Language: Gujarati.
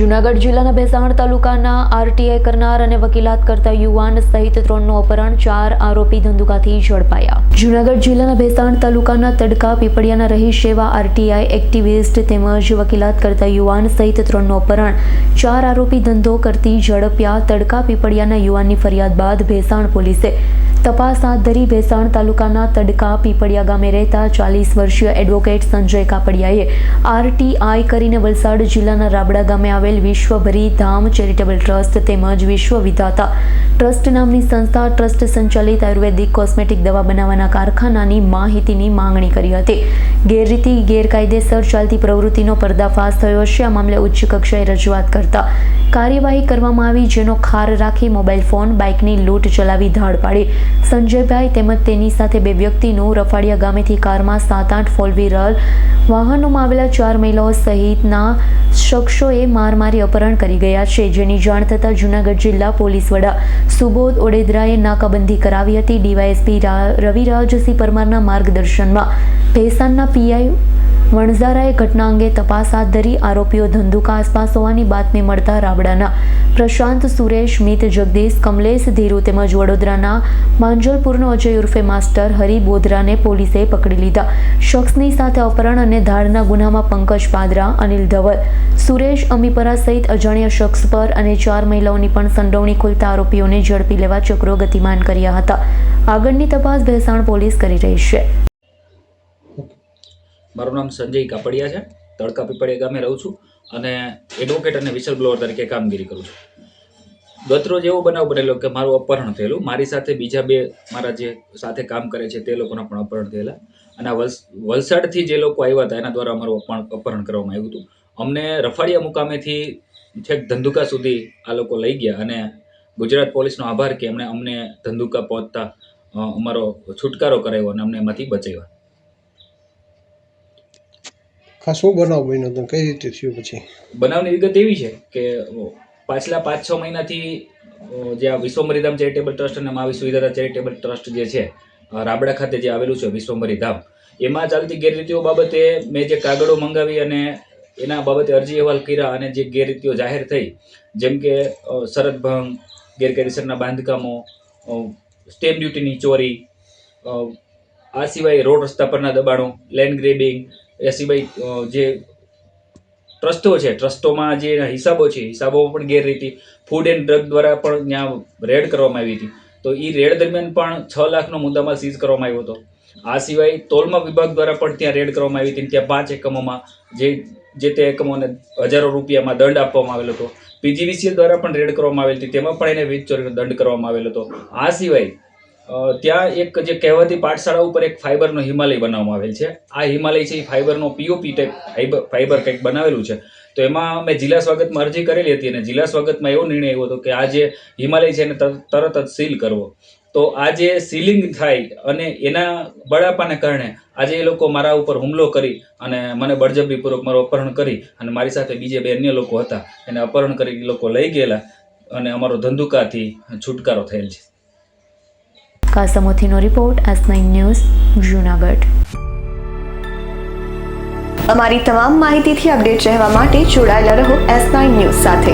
જૂનાગઢ જિલ્લાના ભેસાણ તાલુકાના આરટીઆઈ કરનાર અને વકીલાત કરતા યુવાન સહિત 3નું અપહરણ, 4 આરોપી ધંધુકાથી ઝડપાયા. જૂનાગઢ જિલ્લાના ભેસાણ તાલુકાના તડકા પીપળિયાના રહીશ એવા આરટીઆઈ એક્ટિવિસ્ટ તેમજ વકીલાત કરતા યુવાન સહિત 3નું અપહરણ, 4 આરોપી ધંધો કરતી ઝડપ્યા. તડકા પીપળિયાના યુવાનની ફરિયાદ બાદ ભેસાણ પોલીસે તપાસ હાથ ધરી. ભેસાણ તાલુકાના તડકા પીપળિયા ગામે રહેતા 40 વર્ષીય એડવોકેટ સંજય કાપડિયાએ આરટીઆઈ કરીને વલસાડ જિલ્લાના રાબડા ગામે આવેલ વિશ્વભરી ધામ ચેરિટેબલ ટ્રસ્ટ તેમજ વિશ્વ વિધાતા ટ્રસ્ટ નામની સંસ્થા ટ્રસ્ટ સંચાલિત આયુર્વેદિક કોસ્મેટિક દવા બનાવવાના કારખાનાની માહિતીની માંગણી કરી હતી. ગેરરીતિ ગેરકાયદેસર ચાલતી પ્રવૃત્તિનો પર્દાફાશ થયો છે. આ મામલે ઉચ્ચ કક્ષાએ રજૂઆત કરતા કાર્યવાહી કરવામાં આવી, જેનો ખાર રાખી મોબાઈલ ફોન, બાઇકની લૂંટ ચલાવી ધાડ પાડી. સંજયભાઈ તેમજ તેની સાથે 2 વ્યક્તિનું રફાડિયા ગામેથી કારમાં 7-8 ફોર વ્હીલર વાહનોમાં આવેલા 4 મહિલાઓ સહિતના શખ્સોએ માર મારી અપહરણ કરી ગયા છે. જેની જાણ થતાં જૂનાગઢ જિલ્લા પોલીસ વડા સુબોધ ઓડેદરાએ નાકાબંધી કરાવી હતી. ડીવાયએસપી રવિરાજસિંહ પરમારના માર્ગદર્શનમાં ભેસાણના પીઆઈ વણઝારાએ ઘટના અંગે તપાસ હાથ ધરી. આરોપીઓ ધંધુકા આસપાસ હોવાની બાતમી મળતા રાબડાના પ્રશાંત, સુરેશ, મિત, જગદીશ, કમલેશ, ધીરુ તેમજ વડોદરાના માંજલપુરનો અજય ઉર્ફે માસ્ટર હરી બોધરાને પોલીસે પકડી લીધા. શખ્સની સાથે અપહરણ અને ધાડના ગુનામાં પંકજ પાદરા, અનિલ ધવલ, સુરેશ અમીપરા સહિત અજાણ્યા શખ્સ પર અને 4 મહિલાઓની પણ સંડોવણી ખુલતા આરોપીઓને ઝડપી લેવા ચક્રો ગતિમાન કર્યા હતા. આગળની તપાસ ભેસાણ પોલીસ કરી રહી છે. મારું નામ સંજય કાપડિયા છે. તડકા પીપળિયા ગામે રહું છું અને એડવોકેટ અને વિસલ બ્લોઅર તરીકે કામગીરી કરું છું. ગતરોજ એવો બનાવ બનેલો કે મારું અપહરણ થયેલું. મારી સાથે બીજા 2 મારા જે સાથે કામ કરે છે તે લોકોના પણ અપહરણ થયેલા અને વલસાડથી જે લોકો આવ્યા હતા એના દ્વારા અમારું અપહરણ કરવામાં આવ્યું હતું. અમને રફાડિયા મુકામેથી છેક ધંધુકા સુધી આ લોકો લઈ ગયા અને ગુજરાત પોલીસનો આભાર કે એમણે અમને ધંધુકા પહોંચતા અમારો છુટકારો કરાવ્યો અને અમને એમાંથી બચાવ્યા. હા, શું બનાવ બન્યો હતો, કઈ રીતે થયું? પછી બનાવની વિગત એવી છે કે પાછલા 5-6 મહિનાથી જે આ વિશ્વભરી ધામ ચેરિટેબલ ટ્રસ્ટ અને મા વિશ્વવિધાતા ચેરિટેબલ ટ્રસ્ટ જે છે રાબડા ખાતે જે આવેલું છે વિશ્વભરી ધામ, એમાં ચાલતી ગેરરીતિઓ બાબતે મેં જે કાગળો મંગાવી અને એના બાબતે અરજી અહેવાલ કર્યા અને જે ગેરરીતિઓ જાહેર થઈ, જેમ કે શરત ભંગ, ગેરકાયદેસરના બાંધકામો, સ્ટેમ્પ ડ્યુટીની ચોરી, આ સિવાય રોડ રસ્તા પરના દબાણો, લેન્ડ ગ્રેબિંગ, એ સિવાય જે ટ્રસ્ટો છે ટ્રસ્ટોમાં જે હિસાબો છે હિસાબોમાં પણ ગેરરીતિ, ફૂડ એન્ડ ડ્રગ દ્વારા પણ ત્યાં રેડ કરવામાં આવી હતી. તો એ રેડ દરમિયાન પણ 6 લાખનો મુદ્દામાલ સીઝ કરવામાં આવ્યો હતો. આ સિવાય તોલમા વિભાગ દ્વારા પણ ત્યાં રેડ કરવામાં આવી હતી. ત્યાં 5 એકમોમાં જે તે એકમોને હજારો રૂપિયામાં દંડ આપવામાં આવેલો હતો. પીજીવીસીએલ દ્વારા પણ રેડ કરવામાં આવેલી હતી, તેમાં પણ એને વીજ ચોરીનો દંડ કરવામાં આવેલો હતો. આ સિવાય ત્યાં એક જે કહેવાતી પાઠશાળા ઉપર એક ફાઈબરનો હિમાલય બનાવવામાં આવેલ છે. આ હિમાલય છે એ ફાઈબરનો પીઓપી ટાઈપ ફાઈબર કંઈક બનાવેલું છે. તો એમાં મેં જિલ્લા સ્વાગતમાં અરજી કરેલી હતી અને જિલ્લા સ્વાગતમાં એવો નિર્ણય આવ્યો હતો કે આ જે હિમાલય છે એને તરત જ સીલ કરવો. તો આ જે સીલિંગ થાય અને એના બળાપાને કારણે આજે એ લોકો મારા ઉપર હુમલો કરી અને મને બળજબરીપૂર્વક મારું અપહરણ કરી અને મારી સાથે બીજે 2 અન્ય લોકો હતા એને અપહરણ કરી એ લોકો લઈ ગયેલા અને અમારો ધંધુકાથી છુટકારો થયેલ છે. કાસમોથીનો રિપોર્ટ, S9 ન્યૂઝ, જૂનાગઢ. અમારી તમામ માહિતીથી અપડેટ રહેવા માટે જોડાયેલા રહો S9 ન્યૂઝ સાથે.